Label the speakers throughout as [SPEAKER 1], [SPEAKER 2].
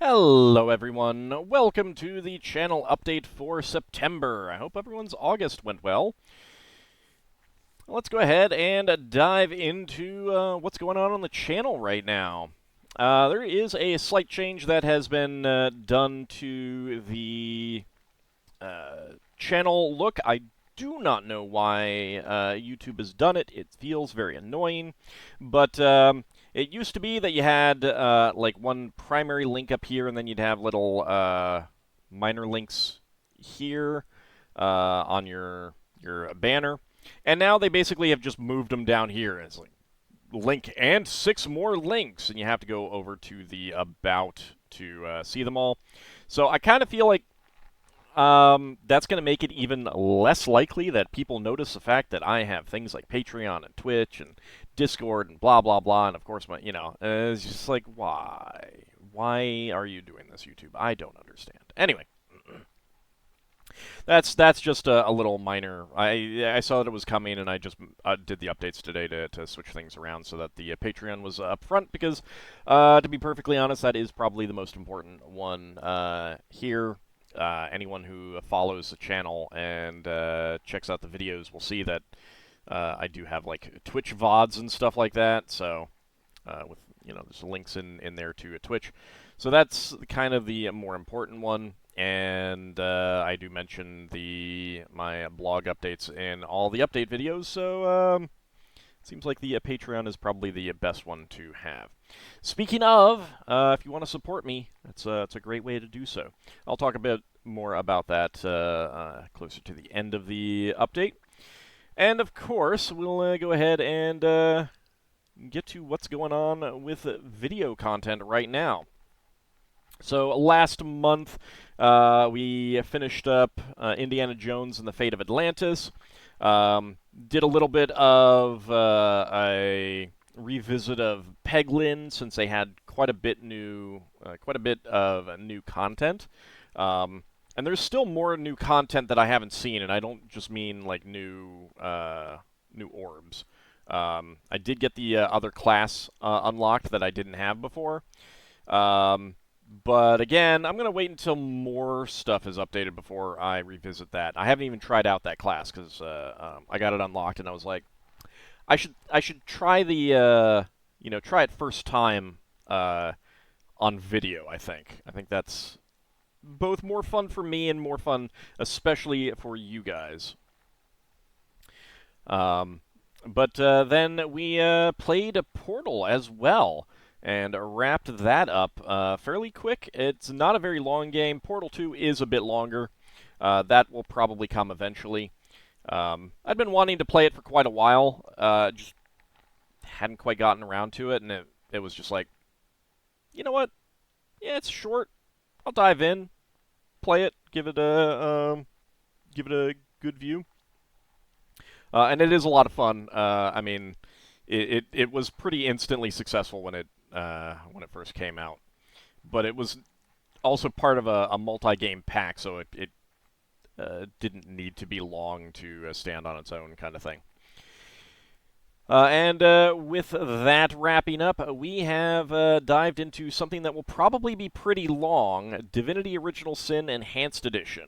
[SPEAKER 1] Hello everyone, welcome to the channel update for September. I hope everyone's August went well. Let's go ahead and dive into what's going on the channel right now. There is a slight change that has been done to the channel look. I do not know why YouTube has done it. It feels very annoying, but it used to be that you had like one primary link up here, and then you'd have little minor links here on your banner. And now they basically have just moved them down here. It's like link and 6 more links, and you have to go over to the about to see them all. So I kind of feel like that's going to make it even less likely that people notice the fact that I have things like Patreon and Twitch and Discord and blah, blah, blah. And of course, it's just like, why? Why are you doing this, YouTube? I don't understand. Anyway, that's just a little minor. I saw that it was coming, and I just did the updates today to switch things around so that the Patreon was up front because, to be perfectly honest, that is probably the most important one here. Anyone who follows the channel and checks out the videos will see that I do have like Twitch VODs and stuff like that. So with there's links in there to a Twitch. So that's kind of the more important one. And I do mention my blog updates in all the update videos. So seems like the Patreon is probably the best one to have. Speaking of, if you want to support me, it's a great way to do so. I'll talk a bit more about that closer to the end of the update. And of course, we'll go ahead and get to what's going on with video content right now. So last month, we finished up Indiana Jones and the Fate of Atlantis. Did a little bit of a revisit of Peglin since they had quite a bit of new content. And there's still more new content that I haven't seen, and I don't just mean like new orbs. I did get the other class unlocked that I didn't have before. But again, I'm going to wait until more stuff is updated before I revisit that. I haven't even tried out that class because I got it unlocked and I was like, I should try try it first time on video. I think that's both more fun for me and more fun, especially for you guys. But then we played a Portal as well. And wrapped that up fairly quick. It's not a very long game. Portal 2 is a bit longer. That will probably come eventually. I'd been wanting to play it for quite a while. Just hadn't quite gotten around to it, and it was just like, you know what? Yeah, it's short. I'll dive in, play it, give it a good view. And it is a lot of fun. I mean, it was pretty instantly successful when it first came out, but it was also part of a multi-game pack, so it didn't need to be long to stand on its own kind of thing. And with that wrapping up, we have dived into something that will probably be pretty long, Divinity Original Sin Enhanced Edition.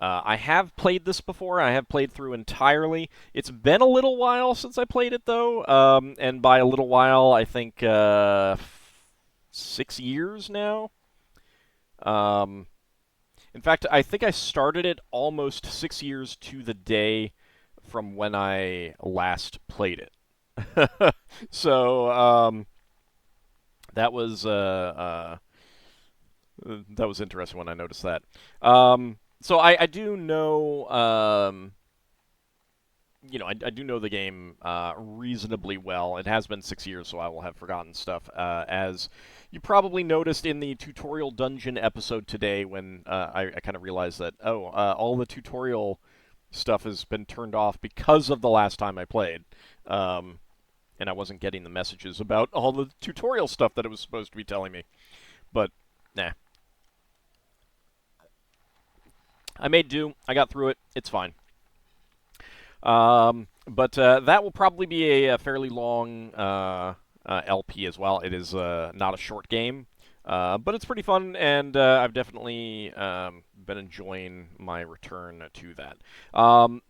[SPEAKER 1] I have played this before. I have played through entirely. It's been a little while since I played it, though. And by a little while, I think 6 years now. In fact, I think I started it almost 6 years to the day from when I last played it. So that was interesting when I noticed that. So I do know, I do know the game reasonably well. It has been 6 years, so I will have forgotten stuff. As you probably noticed in the tutorial dungeon episode today, when I kind of realized that all the tutorial stuff has been turned off because of the last time I played, and I wasn't getting the messages about all the tutorial stuff that it was supposed to be telling me. But nah. I made do. I got through it. It's fine. But that will probably be a fairly long LP as well. It is not a short game. But it's pretty fun, and I've definitely been enjoying my return to that.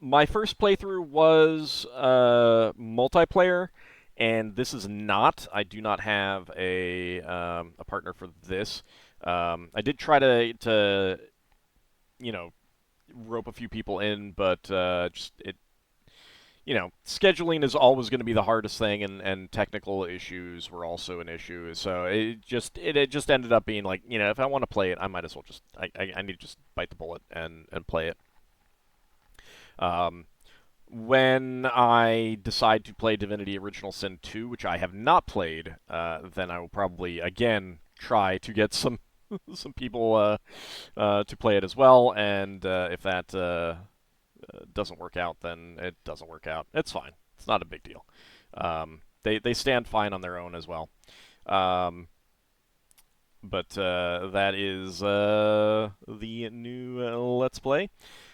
[SPEAKER 1] My first playthrough was multiplayer, and this is not. I do not have a partner for this. I did try to you know rope a few people in, but just it scheduling is always going to be the hardest thing, and technical issues were also an issue. So it just ended up being like, if I want to play it, I might as well just I need to just bite the bullet and play it. Um, when I decide to play Divinity Original Sin 2, which I have not played, then I will probably again try to get some some people to play it as well, and if that doesn't work out, then it doesn't work out. It's fine. It's not a big deal. They stand fine on their own as well. But that is the new Let's Play.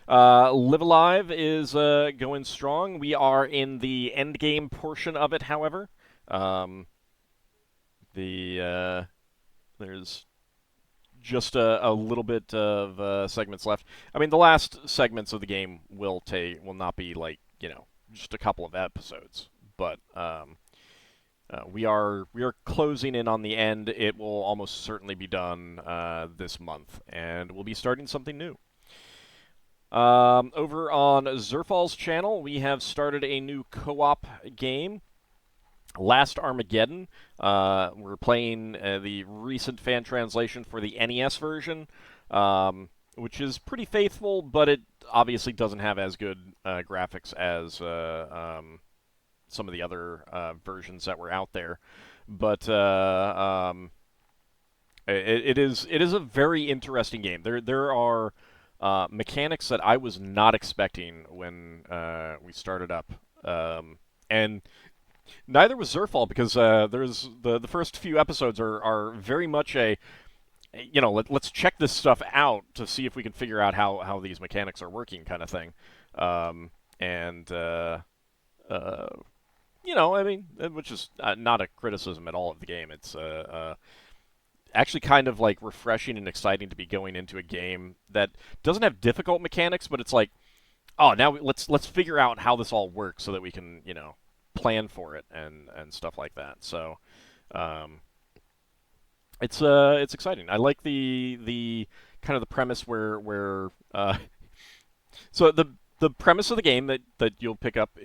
[SPEAKER 1] Live Alive is going strong. We are in the end game portion of it, however. There's just a little bit of segments left. I mean, the last segments of the game will not be like just a couple of episodes, but we are closing in on the end. It will almost certainly be done this month, and we'll be starting something new. Over on Zerfall's channel, we have started a new co-op game. Last Armageddon. We're playing the recent fan translation for the NES version, which is pretty faithful, but it obviously doesn't have as good graphics as some of the other versions that were out there. But it is a very interesting game. There are mechanics that I was not expecting when we started up, and neither was Zerfall, because there's the first few episodes are very much let's check this stuff out to see if we can figure out how these mechanics are working kind of thing. And I mean, which is not a criticism at all of the game. It's actually kind of like refreshing and exciting to be going into a game that doesn't have difficult mechanics, but it's like, oh, now let's figure out how this all works so that we can plan for it and stuff like that. So it's exciting. I like the kind of the premise where so the premise of the game that you'll pick up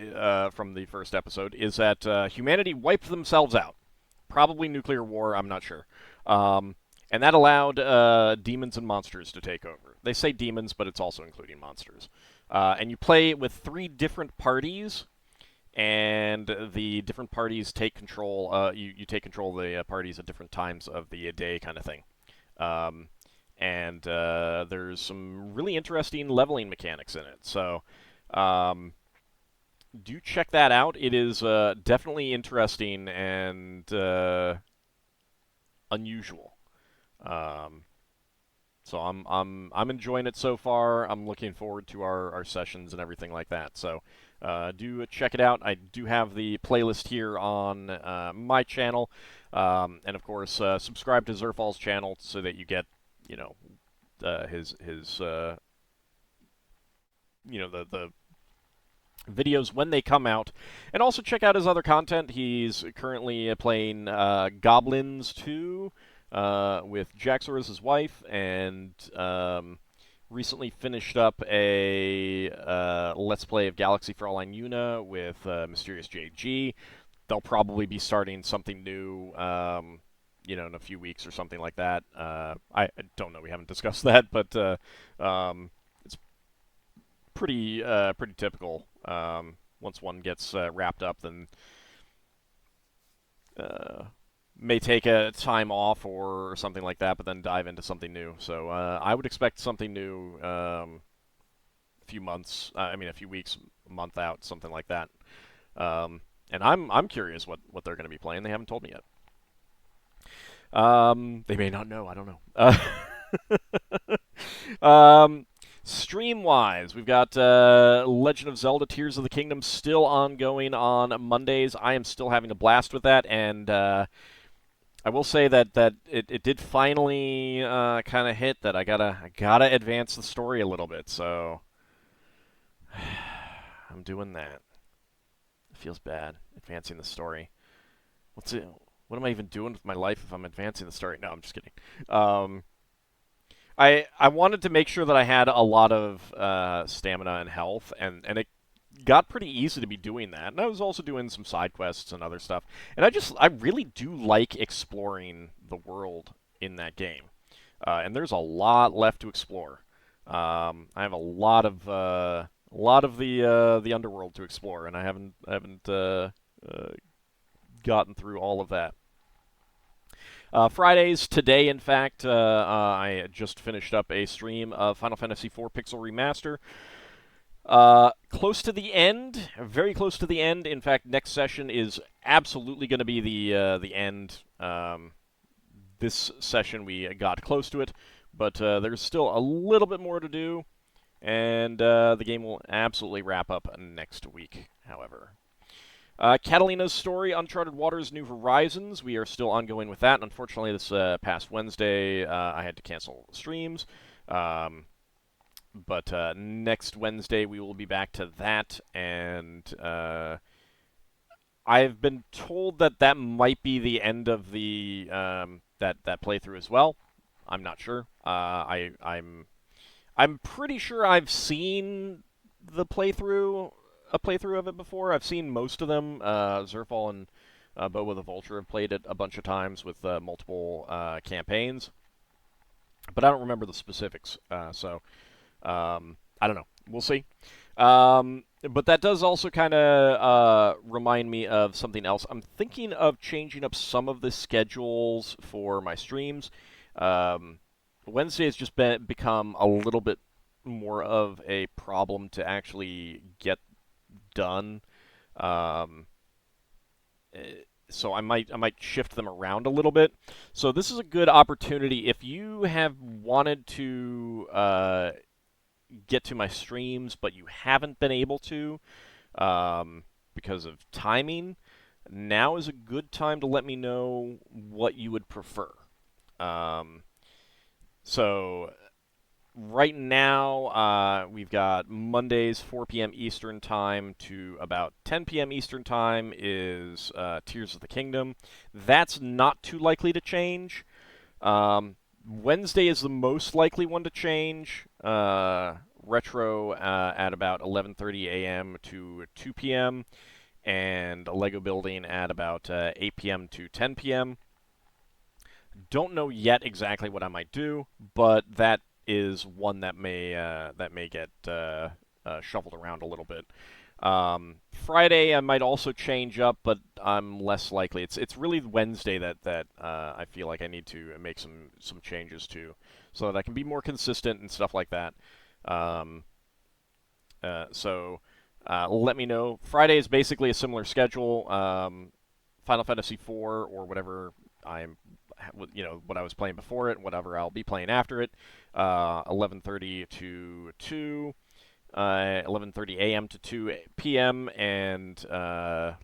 [SPEAKER 1] from the first episode is that humanity wiped themselves out. Probably nuclear war, I'm not sure. And that allowed demons and monsters to take over. They say demons, but it's also including monsters. And you play with 3 different parties, and the different parties take control. You take control of the parties at different times of the day, kind of thing. And there's some really interesting leveling mechanics in it. So do check that out. It is definitely interesting and unusual. So I'm enjoying it so far. I'm looking forward to our sessions and everything like that. So do check it out. I do have the playlist here on my channel, and of course subscribe to Zerfall's channel so that you get his the videos when they come out, and also check out his other content. He's currently playing Goblins 2 with Jaxor as his wife, and recently finished up a Let's Play of Galaxy for All I Yuna with Mysterious JG. They'll probably be starting something new, in a few weeks or something like that. I don't know. We haven't discussed that, but it's pretty typical. Once one gets wrapped up, then may take a time off or something like that, but then dive into something new. So I would expect something new a few months. A few weeks, a month out, something like that. And I'm curious what they're going to be playing. They haven't told me yet. They may not know. I don't know. Stream-wise, we've got Legend of Zelda Tears of the Kingdom still ongoing on Mondays. I am still having a blast with that, and I will say that it did finally kind of hit that I gotta advance the story a little bit, so I'm doing that. It feels bad advancing the story. What's it? What am I even doing with my life if I'm advancing the story? No, I'm just kidding. Um, I wanted to make sure that I had a lot of stamina and health, and it got pretty easy to be doing that. And I was also doing some side quests and other stuff. And I really do like exploring the world in that game. And there's a lot left to explore. I have a lot of the underworld to explore, and I haven't gotten through all of that. Fridays, today, in fact, I just finished up a stream of Final Fantasy IV Pixel Remaster. Close to the end, very close to the end. In fact, next session is absolutely going to be the end. This session we got close to it, but there's still a little bit more to do, and the game will absolutely wrap up next week. However. Catalina's story, Uncharted Waters, New Horizons. We are still ongoing with that. Unfortunately, this past Wednesday, I had to cancel streams. Um, but next Wednesday, we will be back to that. And I've been told that that might be the end of the that playthrough as well. I'm not sure. I'm pretty sure I've seen the playthrough, a playthrough of it before. I've seen most of them. Zerfall and Bo with the Vulture have played it a bunch of times with multiple campaigns, but I don't remember the specifics. So I don't know. We'll see. But that does also kind of remind me of something else. I'm thinking of changing up some of the schedules for my streams. Um, Wednesday has just become a little bit more of a problem to actually get done. Um, so I might shift them around a little bit. So this is a good opportunity if you have wanted to get to my streams, but you haven't been able to because of timing. Now is a good time to let me know what you would prefer. Um, so right now, we've got Mondays, 4 p.m. Eastern Time to about 10 p.m. Eastern Time is Tears of the Kingdom. That's not too likely to change. Wednesday is the most likely one to change. Retro at about 11:30 a.m. to 2 p.m. and Lego building at about 8 p.m. to 10 p.m. Don't know yet exactly what I might do, but that is one that may get shuffled around a little bit. Friday I might also change up, but I'm less likely. It's really Wednesday that I feel like I need to make some changes to, so that I can be more consistent and stuff like that. Um, so let me know. Friday is basically a similar schedule. Final Fantasy IV or whatever I'm, what I was playing before it, whatever I'll be playing after it. 11:30 to 2. 11:30 a.m. to 2 p.m. and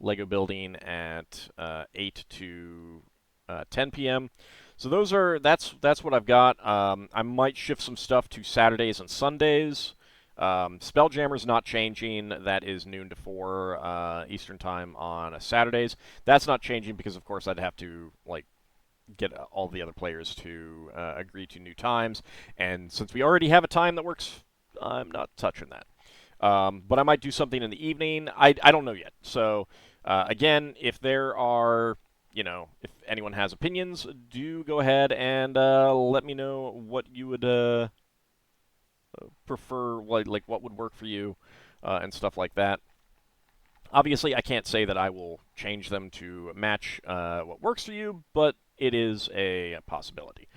[SPEAKER 1] Lego building at 8 to 10 p.m. So that's what I've got. I might shift some stuff to Saturdays and Sundays. Spelljammer's not changing. That is noon to 4 Eastern time on Saturdays. That's not changing because, of course, I'd have to get all the other players to agree to new times. And since we already have a time that works, I'm not touching that. But I might do something in the evening. I don't know yet. So, again, if there are, if anyone has opinions, do go ahead and let me know what you would prefer, like what would work for you, and stuff like that. Obviously, I can't say that I will change them to match what works for you, but it is a possibility.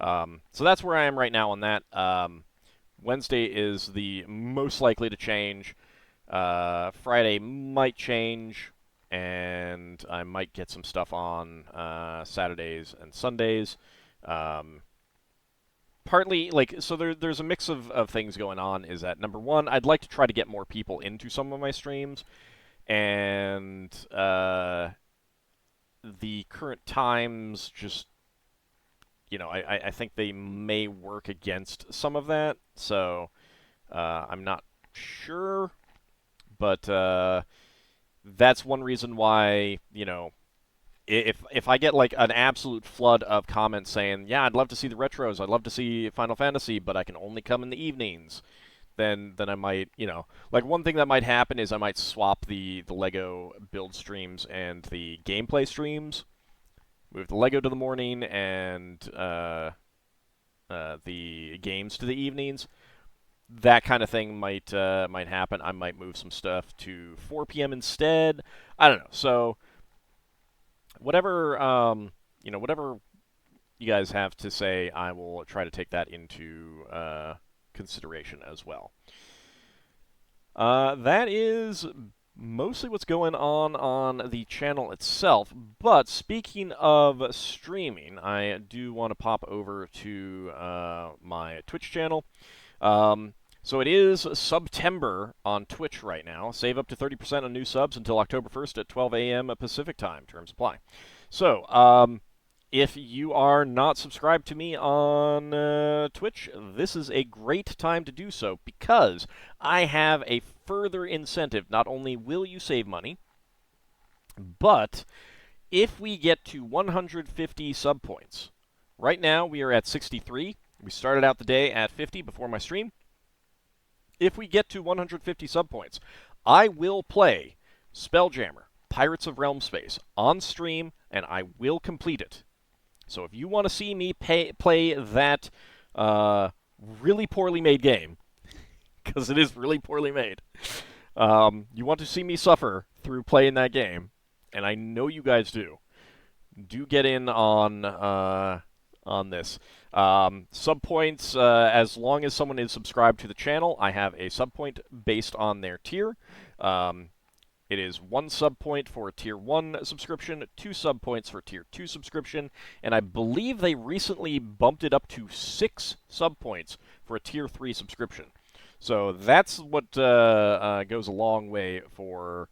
[SPEAKER 1] So that's where I am right now on that. Wednesday is the most likely to change. Friday might change, and I might get some stuff on Saturdays and Sundays. Partly, so there's a mix of things going on. Is that number one, I'd like to try to get more people into some of my streams, and the current times just, I think they may work against some of that. So I'm not sure, but that's one reason why, if I get like an absolute flood of comments saying, "Yeah, I'd love to see the retros, I'd love to see Final Fantasy, but I can only come in the evenings," then I might, like one thing that might happen is I might swap the Lego build streams and the gameplay streams, move the Lego to the morning and the games to the evenings. That kind of thing might happen. I might move some stuff to 4 p.m. instead. I don't know. So whatever whatever you guys have to say, I will try to take that into consideration as well. That is mostly what's going on the channel itself. But speaking of streaming, I do want to pop over to my Twitch channel. So it is September on Twitch right now. Save up to 30% on new subs until October 1st at 12 a.m. Pacific time. Terms apply. So, if you are not subscribed to me on Twitch, this is a great time to do so because I have a further incentive. Not only will you save money, but if we get to 150 sub points, right now we are at 63. We started out the day at 50 before my stream. If we get to 150 sub points, I will play Spelljammer, Pirates of Realm Space, on stream, and I will complete it. So if you want to see me play that really poorly made game, because it is really poorly made, you want to see me suffer through playing that game, and I know you guys do get in on this. Sub points, as long as someone is subscribed to the channel, I have a sub point based on their tier. It is 1 sub point for a Tier 1 subscription, 2 sub points for Tier 2 subscription, and I believe they recently bumped it up to 6 sub points for a Tier 3 subscription. So that's what goes a long way for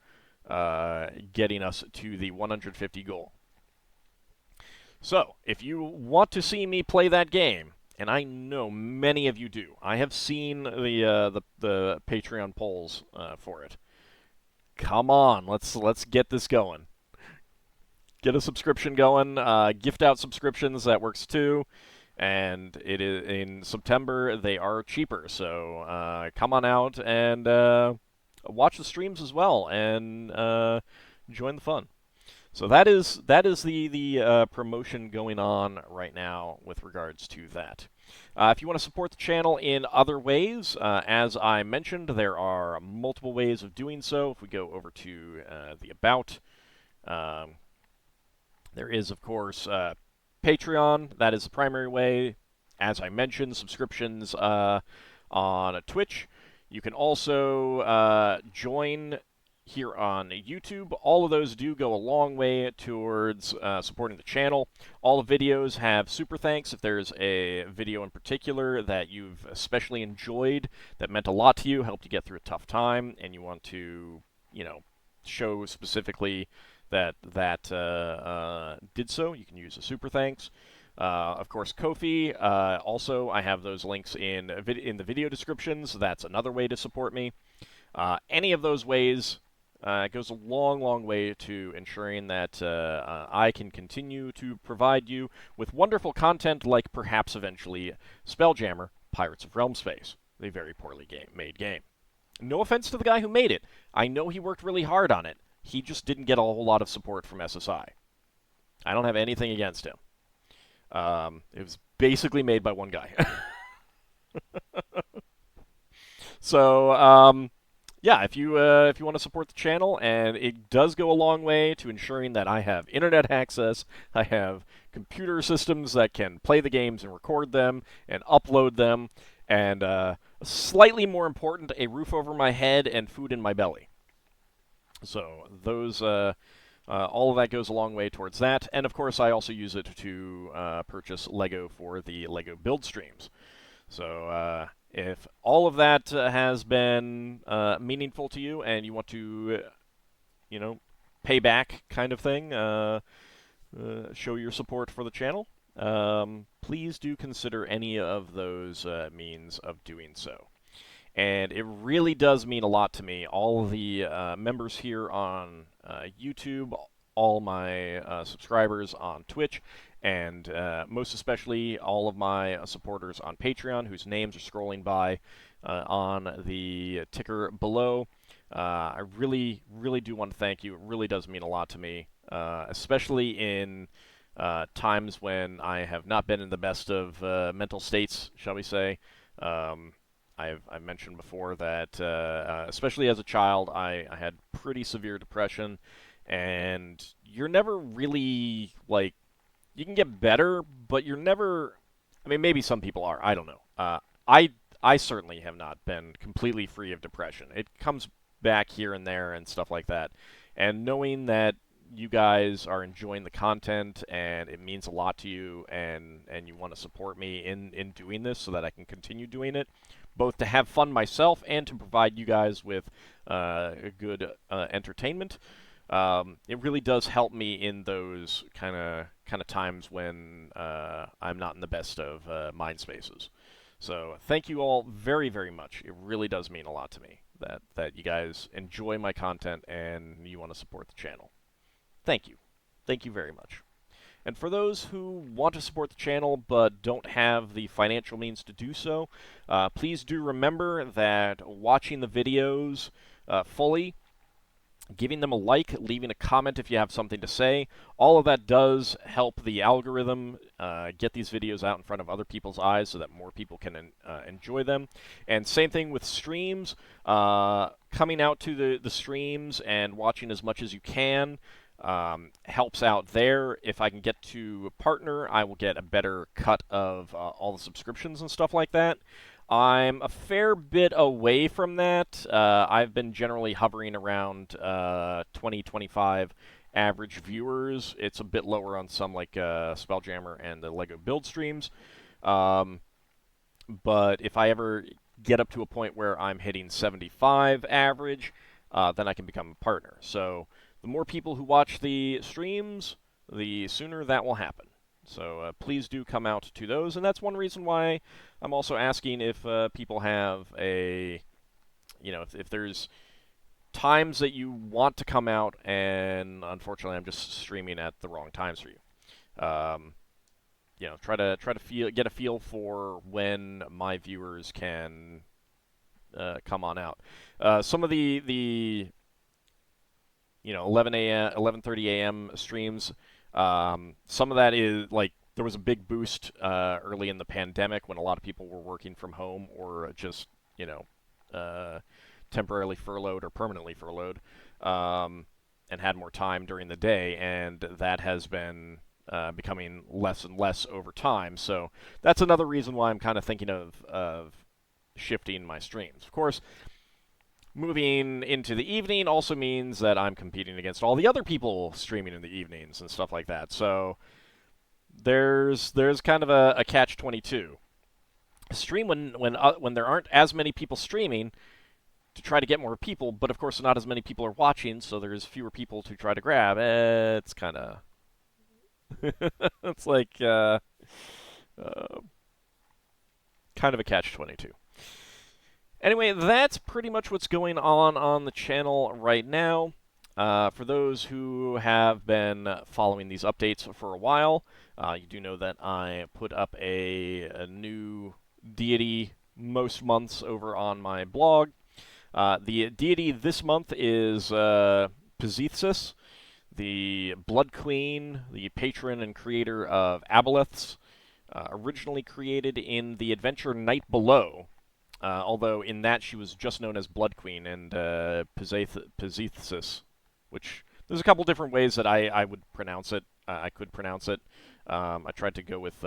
[SPEAKER 1] getting us to the 150 goal. So, if you want to see me play that game, and I know many of you do, I have seen the Patreon polls for it. Come on, let's get this going. Get a subscription going. Gift out subscriptions, that works too. And it is in September they are cheaper, so come on out and watch the streams as well and join the fun. So that is the promotion going on right now with regards to that. If you want to support the channel in other ways, as I mentioned, there are multiple ways of doing so. If we go over to the About, there is, of course, Patreon. That is the primary way. As I mentioned, subscriptions on Twitch. You can also join here on YouTube. All of those do go a long way towards supporting the channel. All the videos have super thanks. If there's a video in particular that you've especially enjoyed, that meant a lot to you, helped you get through a tough time, and you want to, show specifically that did so, you can use a super thanks. Of course, Ko-fi. Also, I have those links in the video descriptions. That's another way to support me. Any of those ways goes a long, long way to ensuring that I can continue to provide you with wonderful content like perhaps eventually Spelljammer, Pirates of Realm Space, a very poorly made game. No offense to the guy who made it. I know he worked really hard on it. He just didn't get a whole lot of support from SSI. I don't have anything against him. It was basically made by one guy. So, yeah, if you want to support the channel, and it does go a long way to ensuring that I have internet access, I have computer systems that can play the games and record them and upload them, and slightly more important, a roof over my head and food in my belly. So those, all of that goes a long way towards that, and of course I also use it to purchase Lego for the Lego build streams. So if all of that has been meaningful to you and you want to, pay back kind of thing, show your support for the channel, please do consider any of those means of doing so. And it really does mean a lot to me. All of the members here on YouTube, all my subscribers on Twitch, and most especially all of my supporters on Patreon, whose names are scrolling by on the ticker below. I really, really do want to thank you. It really does mean a lot to me, especially in times when I have not been in the best of mental states, shall we say. I've mentioned before that, especially as a child, I had pretty severe depression, and you're never really, like, you can get better, but you're never, I mean, maybe some people are, I don't know. I certainly have not been completely free of depression. It comes back here and there and stuff like that. And knowing that you guys are enjoying the content and it means a lot to you and you want to support me in doing this so that I can continue doing it, both to have fun myself and to provide you guys with a good entertainment. It really does help me in those kind of times when I'm not in the best of mind spaces. So thank you all very, very much. It really does mean a lot to me that you guys enjoy my content and you want to support the channel. Thank you. Thank you very much. And for those who want to support the channel but don't have the financial means to do so, please do remember that watching the videos fully, giving them a like, leaving a comment if you have something to say, all of that does help the algorithm get these videos out in front of other people's eyes so that more people can enjoy them. And same thing with streams, coming out to the streams and watching as much as you can helps out there. If I can get to partner, I will get a better cut of all the subscriptions and stuff like that. I'm a fair bit away from that. I've been generally hovering around 20, 25 average viewers. It's a bit lower on some like Spelljammer and the LEGO build streams. But if I ever get up to a point where I'm hitting 75 average, then I can become a partner. So the more people who watch the streams, the sooner that will happen. So please do come out to those, and that's one reason why I'm also asking if people have a, if there's times that you want to come out, and unfortunately I'm just streaming at the wrong times for you. Try to get a feel for when my viewers can come on out. Some of the 11 a.m., 11:30 a.m. streams. Some of that is, like, there was a big boost early in the pandemic when a lot of people were working from home or just, temporarily furloughed or permanently furloughed, and had more time during the day, and that has been becoming less and less over time. So that's another reason why I'm kind of thinking of shifting my streams. Of course, moving into the evening also means that I'm competing against all the other people streaming in the evenings and stuff like that. So there's kind of a catch-22. Stream when there aren't as many people streaming to try to get more people, but of course not as many people are watching, so there's fewer people to try to grab. It's kind of it's like kind of a catch-22. Anyway, that's pretty much what's going on the channel right now. For those who have been following these updates for a while, you do know that I put up a new deity most months over on my blog. The deity this month is Piscaethces, the Blood Queen, the patron and creator of aboleths, originally created in the adventure Night Below. Although in that she was just known as Blood Queen and Piscaethces, which there's a couple different ways that I would pronounce it. I could pronounce it. I tried to go with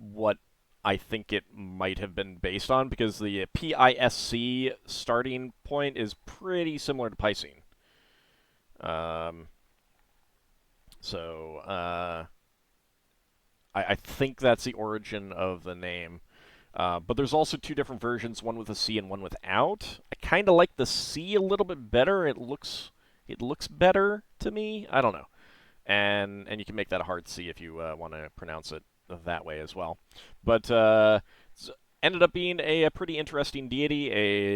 [SPEAKER 1] what I think it might have been based on, because the PISC starting point is pretty similar to Piscine. I think that's the origin of the name. But there's also two different versions, one with a C and one without. I kind of like the C a little bit better. It looks better to me. I don't know. and you can make that a hard C if you want to pronounce it that way as well. But ended up being a pretty interesting deity,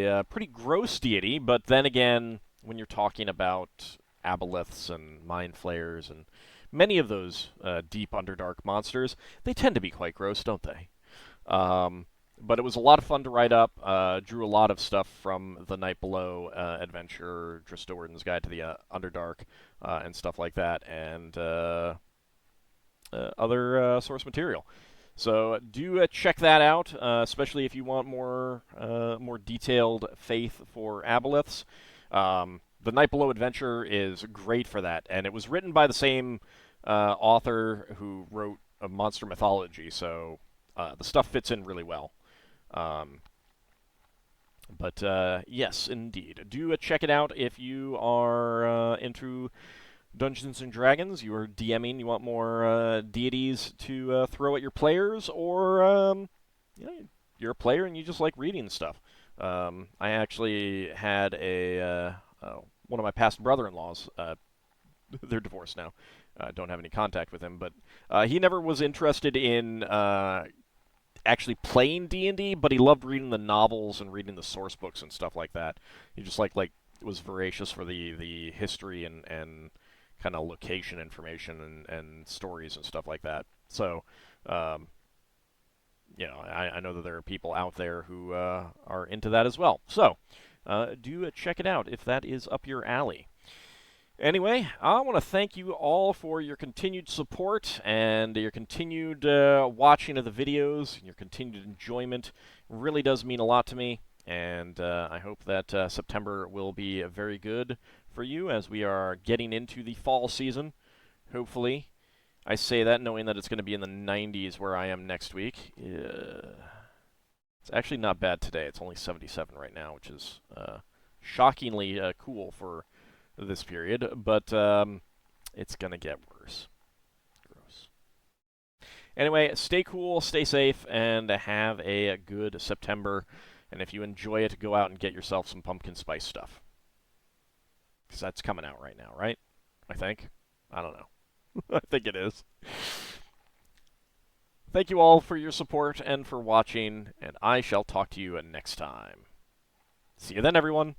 [SPEAKER 1] a pretty gross deity, but then again, when you're talking about aboleths and mind flayers and many of those deep Underdark monsters, they tend to be quite gross, don't they? But it was a lot of fun to write up. Drew a lot of stuff from the Night Below adventure, Dristordon's Guide to the Underdark, and stuff like that, and other source material. So do check that out, especially if you want more detailed faith for aboleths. The Night Below adventure is great for that, and it was written by the same author who wrote a Monster Mythology, so the stuff fits in really well. But yes, indeed. Do check it out if you are into Dungeons and Dragons. You are DMing, you want more deities to throw at your players, or you know, you're a player and you just like reading stuff. I actually had one of my past brother-in-laws. They're divorced now. Don't have any contact with him, but he never was interested in actually playing D&D, but he loved reading the novels and reading the source books and stuff like that. He just was voracious for the history and kind of location information and stories and stuff like that. So, you know, I know that there are people out there who are into that as well. So, do check it out if that is up your alley. Anyway, I want to thank you all for your continued support and your continued watching of the videos, your continued enjoyment. It really does mean a lot to me, and I hope that September will be very good for you as we are getting into the fall season, hopefully. I say that knowing that it's going to be in the 90s where I am next week. It's actually not bad today. It's only 77 right now, which is shockingly cool for this period, but it's gonna get worse. Gross. Anyway, stay cool, stay safe, and have a good September. And if you enjoy it, go out and get yourself some pumpkin spice stuff. Because that's coming out right now, right? I think. I don't know. I think it is. Thank you all for your support and for watching, and I shall talk to you next time. See you then, everyone.